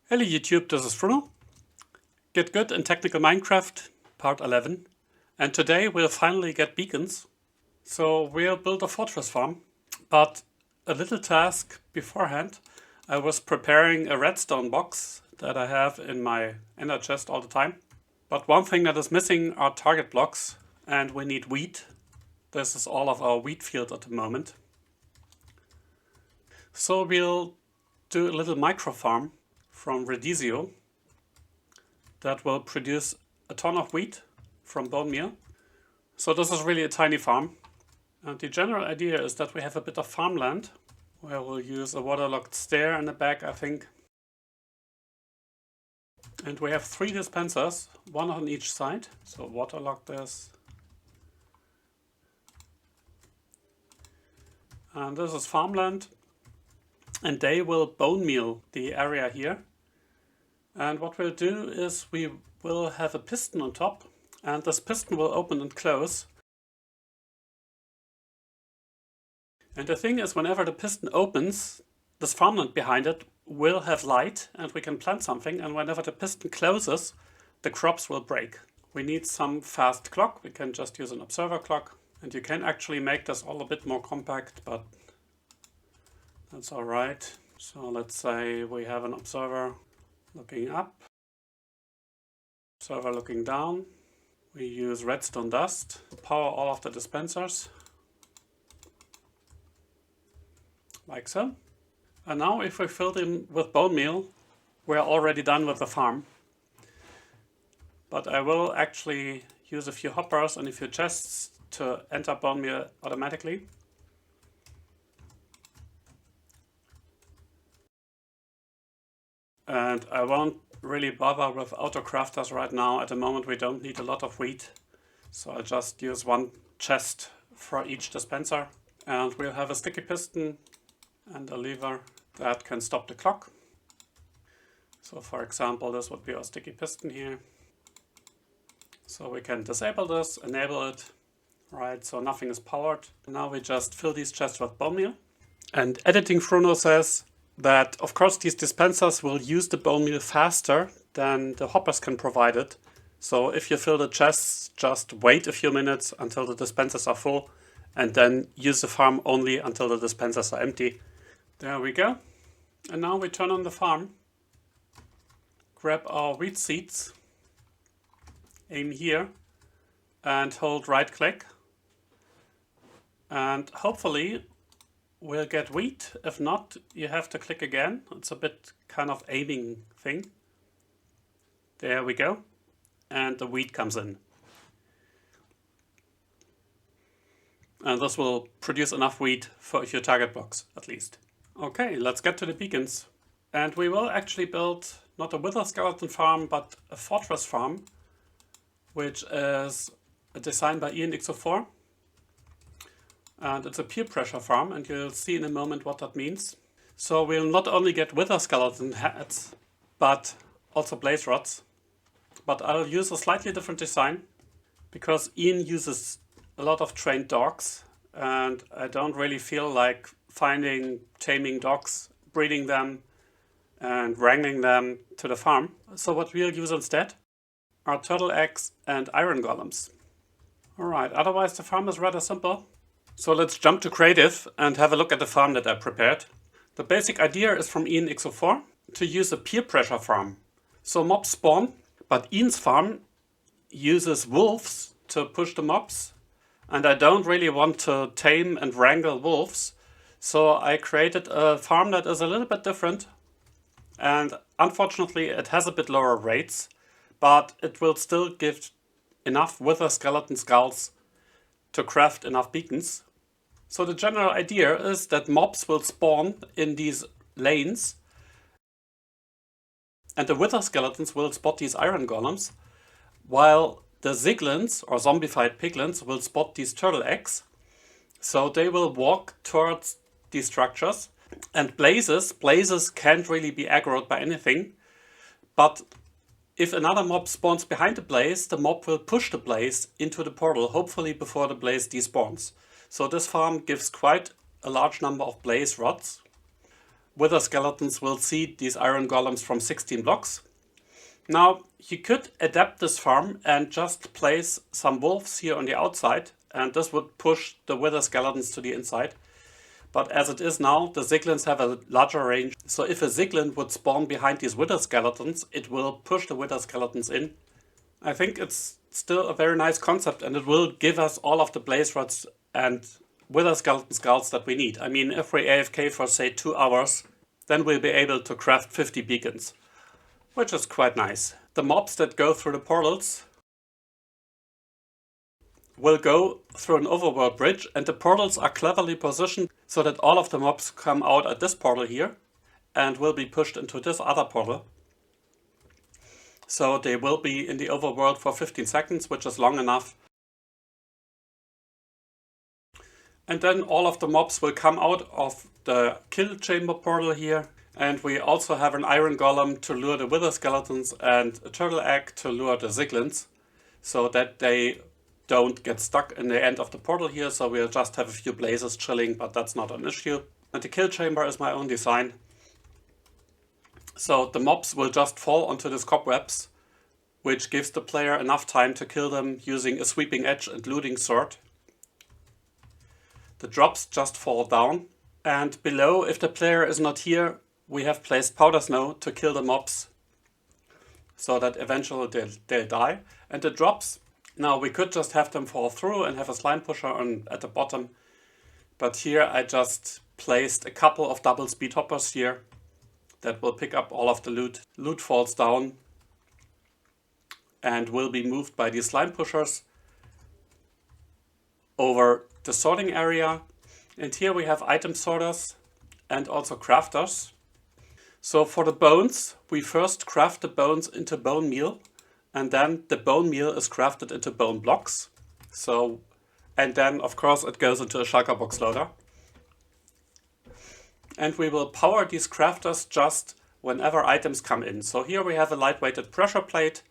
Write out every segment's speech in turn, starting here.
Hello YouTube, this is Bruno. Get Good in Technical Minecraft, part 11. And today we'll finally get beacons. So we'll build a fortress farm. But a little task beforehand. I was preparing a redstone box that I have in my ender chest all the time. But one thing that is missing are target blocks. And we need wheat. This is all of our wheat field at the moment. So we'll do a little micro farm from Redizio that will produce a ton of wheat from bone meal. So this is really a tiny farm. And the general idea is that we have a bit of farmland where we'll use a waterlogged stair in the back, I think. And we have 3 dispensers, one on each side. So waterlog this. And this is farmland. And they will bone meal the area here. And what we'll do is we will have a piston on top, and this piston will open and close. And the thing is, whenever the piston opens, this farmland behind it will have light and we can plant something, and whenever the piston closes, the crops will break. We need some fast clock. We can just use an observer clock, and you can actually make this all a bit more compact, but that's alright. So let's say we have an observer looking up, observer looking down. We use redstone dust to power all of the dispensers, like so. And now if we fill them with bone meal, we're already done with the farm. But I will actually use a few hoppers and a few chests to enter bone meal automatically. And I won't really bother with autocrafters right now. At the moment we don't need a lot of wheat. So I'll just use one chest for each dispenser. And we'll have a sticky piston and a lever that can stop the clock. So for example, this would be our sticky piston here. So we can disable this, enable it. Right, so nothing is powered. Now we just fill these chests with bone meal. And editing Bruno says that of course these dispensers will use the bone meal faster than the hoppers can provide it. So if you fill the chests, just wait a few minutes until the dispensers are full and then use the farm only until the dispensers are empty. There we go. And now we turn on the farm, grab our wheat seeds, aim here and hold right click, and hopefully we'll get wheat. If not, you have to click again. It's a bit kind of aiming thing. There we go. And the wheat comes in. And this will produce enough wheat for a few target blocks, at least. Okay, let's get to the beacons. And we will actually build not a wither skeleton farm, but a fortress farm, which is a design by IanXOFours. And it's a peer pressure farm, and you'll see in a moment what that means. So we'll not only get wither skeleton heads, but also blaze rods. But I'll use a slightly different design, because Ian uses a lot of trained dogs, and I don't really feel like finding, taming dogs, breeding them, and wrangling them to the farm. So what we'll use instead are turtle eggs and iron golems. Alright, otherwise the farm is rather simple. So let's jump to creative and have a look at the farm that I prepared. The basic idea is from IanXOFours to use a peer pressure farm. So mobs spawn, but Ian's farm uses wolves to push the mobs. And I don't really want to tame and wrangle wolves. So I created a farm that is a little bit different. And unfortunately it has a bit lower rates, but it will still give enough wither skeleton skulls to craft enough beacons. So the general idea is that mobs will spawn in these lanes, and the wither skeletons will spot these iron golems, while the ziglins or zombified piglins will spot these turtle eggs. So they will walk towards these structures. And blazes can't really be aggroed by anything, but if another mob spawns behind the blaze, the mob will push the blaze into the portal, hopefully before the blaze despawns. So this farm gives quite a large number of blaze rods. wither skeletons will seed these iron golems from 16 blocks. Now, you could adapt this farm and just place some wolves here on the outside, and this would push the wither skeletons to the inside. But as it is now, the ziglins have a larger range, so if a ziglin would spawn behind these wither skeletons, it will push the wither skeletons in. I think it's still a very nice concept, and it will give us all of the blaze rods and wither skeleton skulls that we need. I mean, if we AFK for say 2 hours, then we'll be able to craft 50 beacons, which is quite nice. The mobs that go through the portals will go through an overworld bridge, and the portals are cleverly positioned so that all of the mobs come out at this portal here and will be pushed into this other portal. So they will be in the overworld for 15 seconds, which is long enough. And then all of the mobs will come out of the kill chamber portal here. And we also have an iron golem to lure the wither skeletons and a turtle egg to lure the ziglins, so that they don't get stuck in the end of the portal here. So we'll just have a few blazes chilling, but that's not an issue. And the kill chamber is my own design. So the mobs will just fall onto these cobwebs, which gives the player enough time to kill them using a sweeping edge and looting sword. The drops just fall down, and below, if the player is not here, we have placed powder snow to kill the mobs so that eventually they'll die. And the drops, now we could just have them fall through and have a slime pusher at the bottom, but here I just placed a couple of double speed hoppers here that will pick up all of the loot. Loot falls down and will be moved by these slime pushers over the sorting area. And here we have item sorters and also crafters. So for the bones, we first craft the bones into bone meal, and then the bone meal is crafted into bone blocks. And then of course it goes into a shulker box loader. And we will power these crafters just whenever items come in. So here we have a lightweighted pressure plate,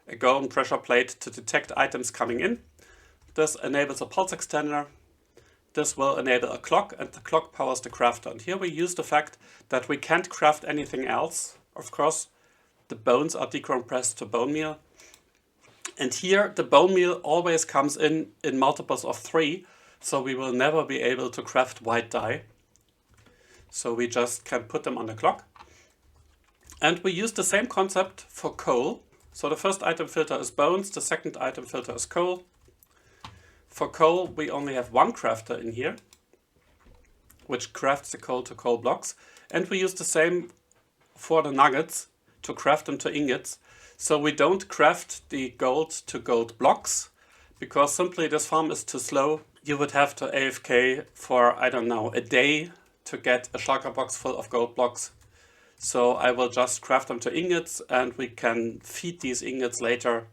a golden pressure plate to detect items coming in. This enables a pulse extender. This will enable a clock, and the clock powers the crafter. And here we use the fact that we can't craft anything else. Of course, the bones are decompressed to bone meal. And here the bone meal always comes in multiples of 3, so we will never be able to craft white dye. So we just can put them on the clock. And we use the same concept for coal. So the first item filter is bones, the second item filter is coal. For coal, we only have one crafter in here, which crafts the coal to coal blocks. And we use the same for the nuggets to craft them to ingots. So we don't craft the gold to gold blocks, because simply this farm is too slow. You would have to AFK for, I don't know, a day to get a shulker box full of gold blocks. So I will just craft them to ingots, and we can feed these ingots later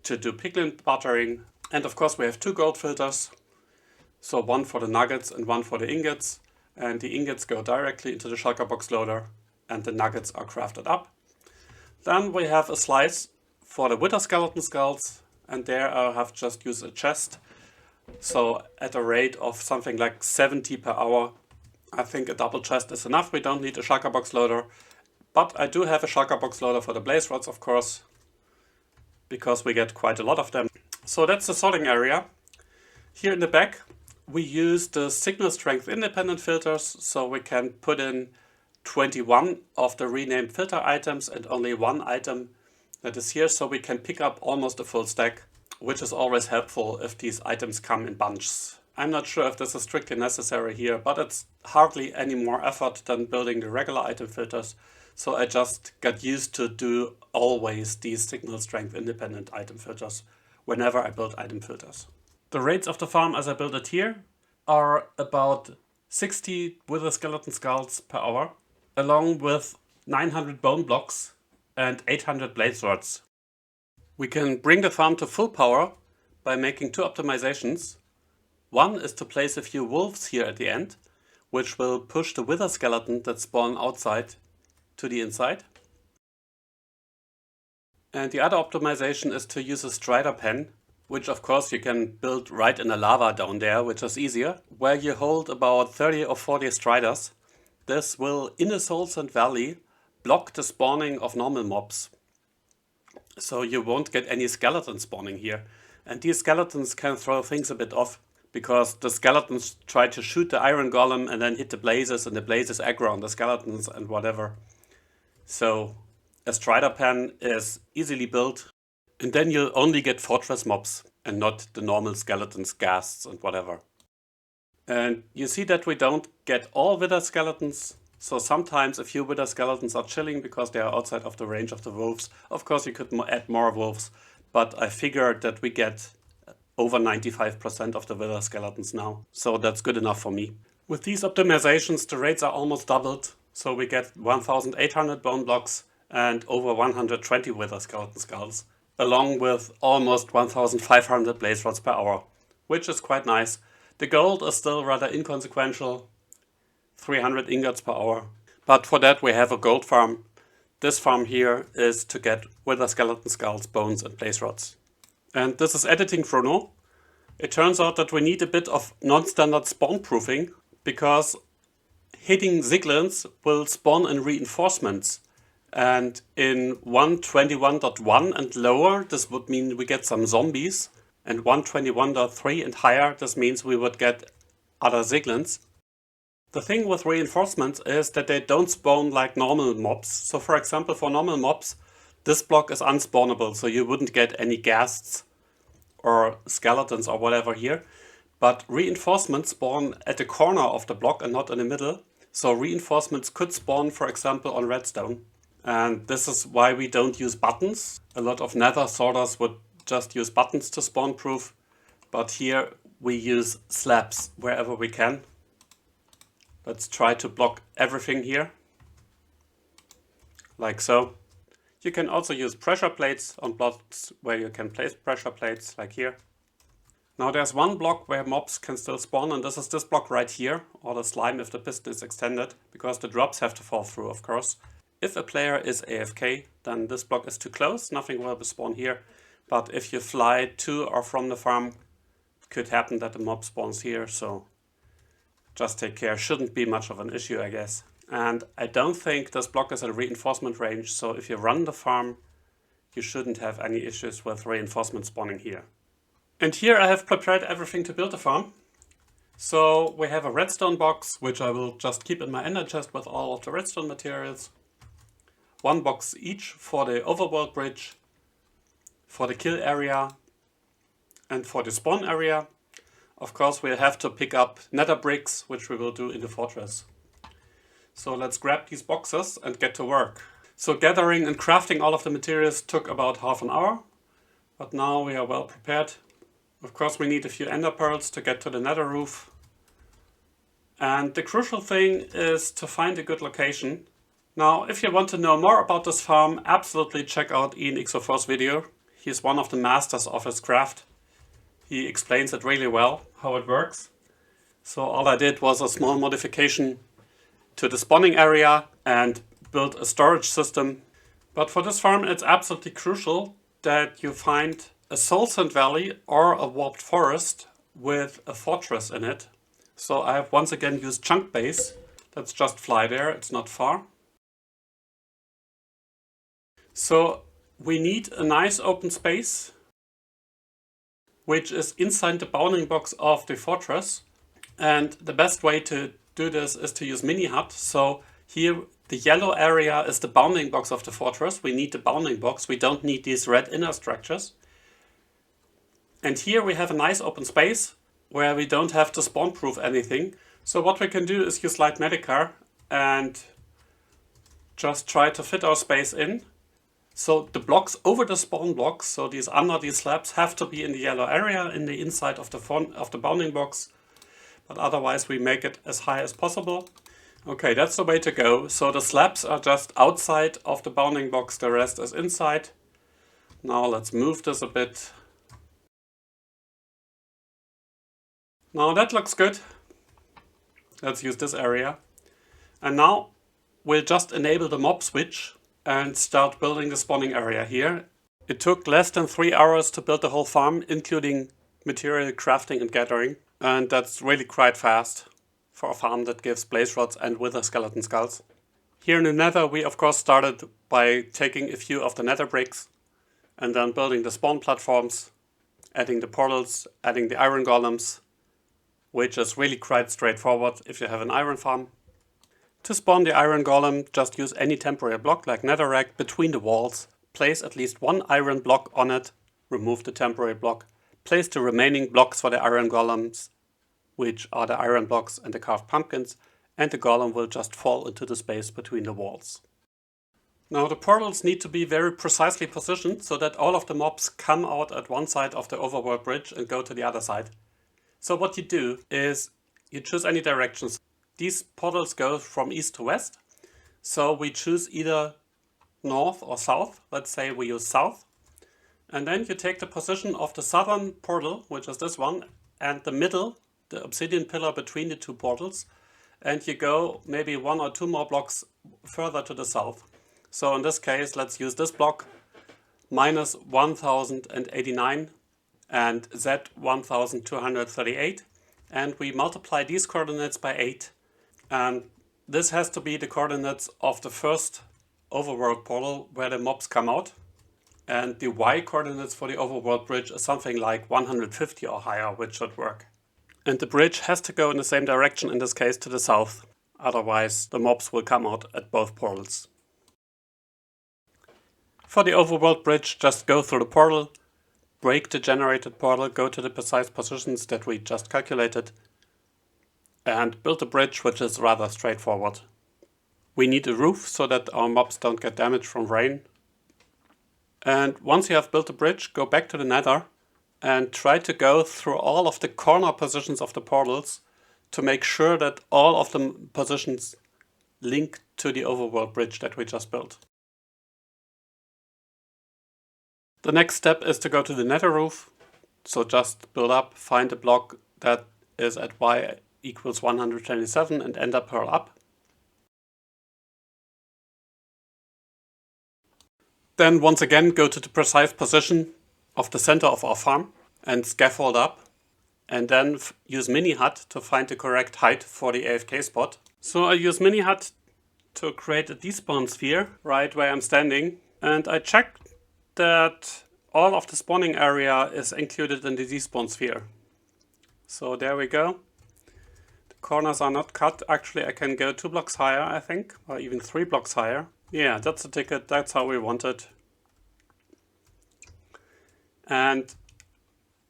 to do piglin buttering. And of course we have 2 gold filters, so one for the nuggets and one for the ingots, and the ingots go directly into the shulker box loader and the nuggets are crafted up. Then we have a slice for the wither skeleton skulls, and there I have just used a chest. So at a rate of something like 70 per hour, I think a double chest is enough. We don't need a shulker box loader, but I do have a shulker box loader for the blaze rods, of course, because we get quite a lot of them. So that's the sorting area. Here in the back, we use the signal strength independent filters, so we can put in 21 of the renamed filter items and only one item that is here, so we can pick up almost a full stack, which is always helpful if these items come in bunches. I'm not sure if this is strictly necessary here, but it's hardly any more effort than building the regular item filters. So I just got used to do always these signal strength independent item filters whenever I build item filters. The rates of the farm as I build it here are about 60 wither skeleton skulls per hour, along with 900 bone blocks and 800 blaze rods. We can bring the farm to full power by making 2 optimizations. One is to place a few wolves here at the end, which will push the wither skeleton that spawn outside to the inside. And the other optimization is to use a strider pen, which of course you can build right in the lava down there, which is easier, where you hold about 30 or 40 striders, this will, in a Soul Sand Valley, block the spawning of normal mobs. So you won't get any skeletons spawning here. And these skeletons can throw things a bit off, because the skeletons try to shoot the iron golem and then hit the blazes, and the blazes aggro on the skeletons and whatever. So a strider pen is easily built, and then you'll only get fortress mobs and not the normal skeletons, ghasts and whatever. And you see that we don't get all wither skeletons. So sometimes a few wither skeletons are chilling because they are outside of the range of the wolves. Of course you could add more wolves, but I figured that we get over 95% of the wither skeletons now. So that's good enough for me. With these optimizations the rates are almost doubled. So we get 1800 bone blocks and over 120 wither skeleton skulls, along with almost 1500 blaze rods per hour, which is quite nice. The gold is still rather inconsequential, 300 ingots per hour. But for that we have a gold farm. This farm here is to get wither skeleton skulls, bones and blaze rods. And this is editing chrono. It turns out that we need a bit of non-standard spawn proofing, because hitting ziglins will spawn in reinforcements. And in 121.1 and lower, this would mean we get some zombies. And 121.3 and higher, this means we would get other ziglins. The thing with reinforcements is that they don't spawn like normal mobs. So for example, for normal mobs, this block is unspawnable, so you wouldn't get any ghasts or skeletons or whatever here. But reinforcements spawn at the corner of the block and not in the middle. So reinforcements could spawn, for example, on redstone. And this is why we don't use buttons. A lot of nether sorters would just use buttons to spawn proof, but here we use slabs wherever we can. Let's try to block everything here, like so. You can also use pressure plates on blocks where you can place pressure plates, like here. Now there's one block where mobs can still spawn, and this is this block right here, or the slime if the piston is extended, because the drops have to fall through, of course. If a player is AFK, then this block is too close, nothing will spawn here. But if you fly to or from the farm, it could happen that the mob spawns here, so just take care. Shouldn't be much of an issue, I guess. And I don't think this block is at reinforcement range, so if you run the farm, you shouldn't have any issues with reinforcement spawning here. And here I have prepared everything to build the farm. So we have a redstone box, which I will just keep in my ender chest with all of the redstone materials. One box each for the overworld bridge, for the kill area and for the spawn area. Of course we'll have to pick up nether bricks, which we will do in the fortress. So let's grab these boxes and get to work. So gathering and crafting all of the materials took about half an hour, but now we are well prepared. Of course we need a few ender pearls to get to the nether roof. And the crucial thing is to find a good location. Now if you want to know more about this farm, absolutely check out IanXOFours' video. He's one of the masters of his craft. He explains it really well, how it works. So all I did was a small modification to the spawning area and built a storage system. But for this farm it's absolutely crucial that you find a Soul Sand Valley or a warped forest with a fortress in it. So I have once again used chunk base. Let's just fly there, it's not far. So we need a nice open space, which is inside the bounding box of the fortress. And the best way to do this is to use mini hut. So here the yellow area is the bounding box of the fortress. We need the bounding box. We don't need these red inner structures. And here we have a nice open space where we don't have to spawn proof anything. So what we can do is use light medicar and just try to fit our space in. So the blocks over the spawn blocks, so these under these slabs, have to be in the yellow area in the inside of the bounding box. But otherwise we make it as high as possible. Okay, that's the way to go. So the slabs are just outside of the bounding box, the rest is inside. Now let's move this a bit. Now that looks good. Let's use this area. And now we'll just enable the mob switch and start building the spawning area here. It took less than 3 hours to build the whole farm, including material crafting and gathering. And that's really quite fast. for a farm that gives blaze rods and wither skeleton skulls. Here in the nether we of course started by taking a few of the nether bricks and then building the spawn platforms, adding the portals, adding the iron golems, which is really quite straightforward if you have an iron farm. To spawn the iron golem, just use any temporary block like netherrack between the walls, place at least one iron block on it, remove the temporary block, place the remaining blocks for the iron golems, which are the iron blocks and the carved pumpkins, and the golem will just fall into the space between the walls. Now the portals need to be very precisely positioned so that all of the mobs come out at one side of the overworld bridge and go to the other side. So what you do is you choose any directions. These portals go from east to west, so we choose either north or south. Let's say we use south. And then you take the position of the southern portal, which is this one, and the middle, the obsidian pillar between the two portals, and you go maybe one or two more blocks further to the south. So in this case, let's use this block, minus 1089 and Z 1238, and we multiply these coordinates by 8. And this has to be the coordinates of the first overworld portal where the mobs come out. And the Y coordinates for the overworld bridge is something like 150 or higher, which should work. And the bridge has to go in the same direction, in this case to the south. Otherwise the mobs will come out at both portals. For the overworld bridge, just go through the portal, break the generated portal, go to the precise positions that we just calculated, and build a bridge which is rather straightforward. We need a roof so that our mobs don't get damaged from rain. And once you have built a bridge, go back to the nether and try to go through all of the corner positions of the portals to make sure that all of the positions link to the overworld bridge that we just built. The next step is to go to the nether roof. So just build up, find a block that is at Y equals 127 and enter pearl up. Then once again go to the precise position of the center of our farm and scaffold up, and then use mini hut to find the correct height for the AFK spot. So I use mini hut to create a despawn sphere right where I'm standing, and I checked that all of the spawning area is included in the despawn sphere. So there we go. The corners are not cut. Actually I can go 2 blocks higher, I think, or even 3 blocks higher. Yeah, that's the ticket, that's how we want it. And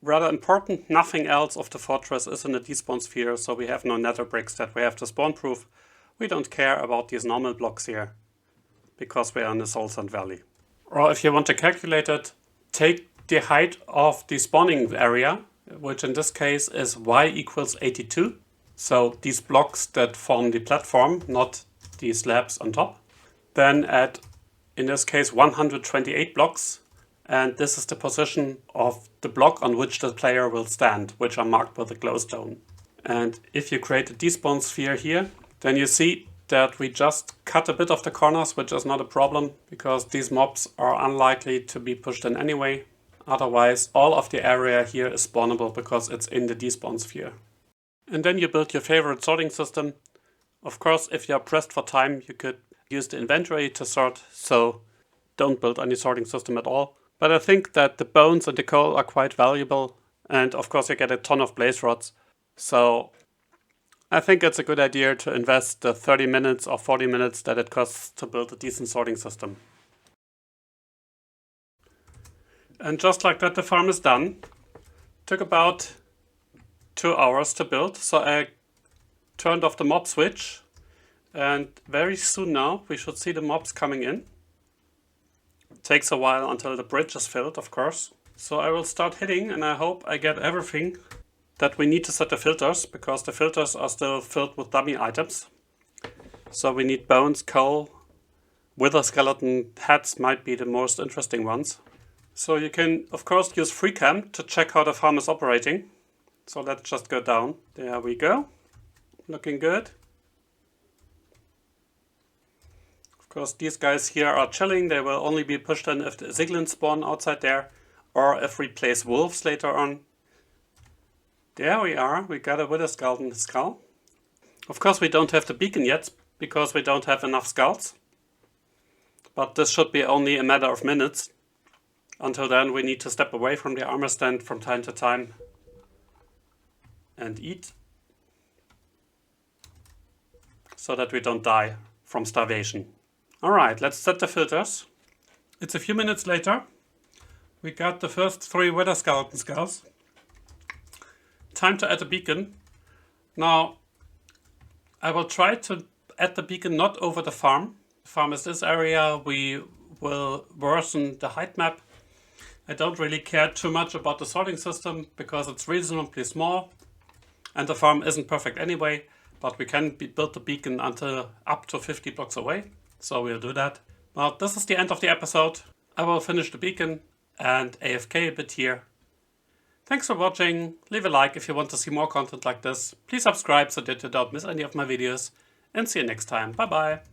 rather important, nothing else of the fortress is in the despawn sphere, so we have no nether bricks that we have to spawn proof. We don't care about these normal blocks here, because we are in the Soul Sand Valley. Or if you want to calculate it, take the height of the spawning area, which in this case is Y equals 82. So these blocks that form the platform, not the slabs on top. Then add, in this case, 128 blocks. And this is the position of the block on which the player will stand, which are marked with a glowstone. And if you create a despawn sphere here, then you see that we just cut a bit of the corners, which is not a problem, because these mobs are unlikely to be pushed in anyway. Otherwise, all of the area here is spawnable because it's in the despawn sphere. And then you build your favorite sorting system. Of course, if you are pressed for time, you could use the inventory to sort, so don't build any sorting system at all. But I think that the bones and the coal are quite valuable, and of course you get a ton of blaze rods. So I think it's a good idea to invest the 30 minutes or 40 minutes that it costs to build a decent sorting system. And just like that, the farm is done. Took about 2 hours to build, so I turned off the mob switch, and very soon now we should see the mobs coming in. Takes a while until the bridge is filled, of course. So I will start hitting, and I hope I get everything that we need to set the filters, because the filters are still filled with dummy items. So we need bones, coal, wither skeleton heads might be the most interesting ones. So you can of course use FreeCam to check how the farm is operating. So let's just go down. There we go. Looking good. Of course these guys here are chilling. They will only be pushed in if the Ziglins spawn outside there, or if we place wolves later on. There we are. We got a wither skeleton skull. Of course we don't have the beacon yet, because we don't have enough skulls. But this should be only a matter of minutes. Until then we need to step away from the armor stand from time to time and eat, so that we don't die from starvation. Alright, let's set the filters. It's a few minutes later. We got the first 3 wither skeleton skulls. Time to add a beacon. Now, I will try to add the beacon not over the farm. The farm is this area. We will worsen the height map. I don't really care too much about the sorting system because it's reasonably small and the farm isn't perfect anyway, but we can build the beacon until up to 50 blocks away, so we'll do that. Well, this is the end of the episode. I will finish the beacon and AFK a bit here. Thanks for watching. Leave a like if you want to see more content like this. Please subscribe so that you don't miss any of my videos, and see you next time. Bye bye.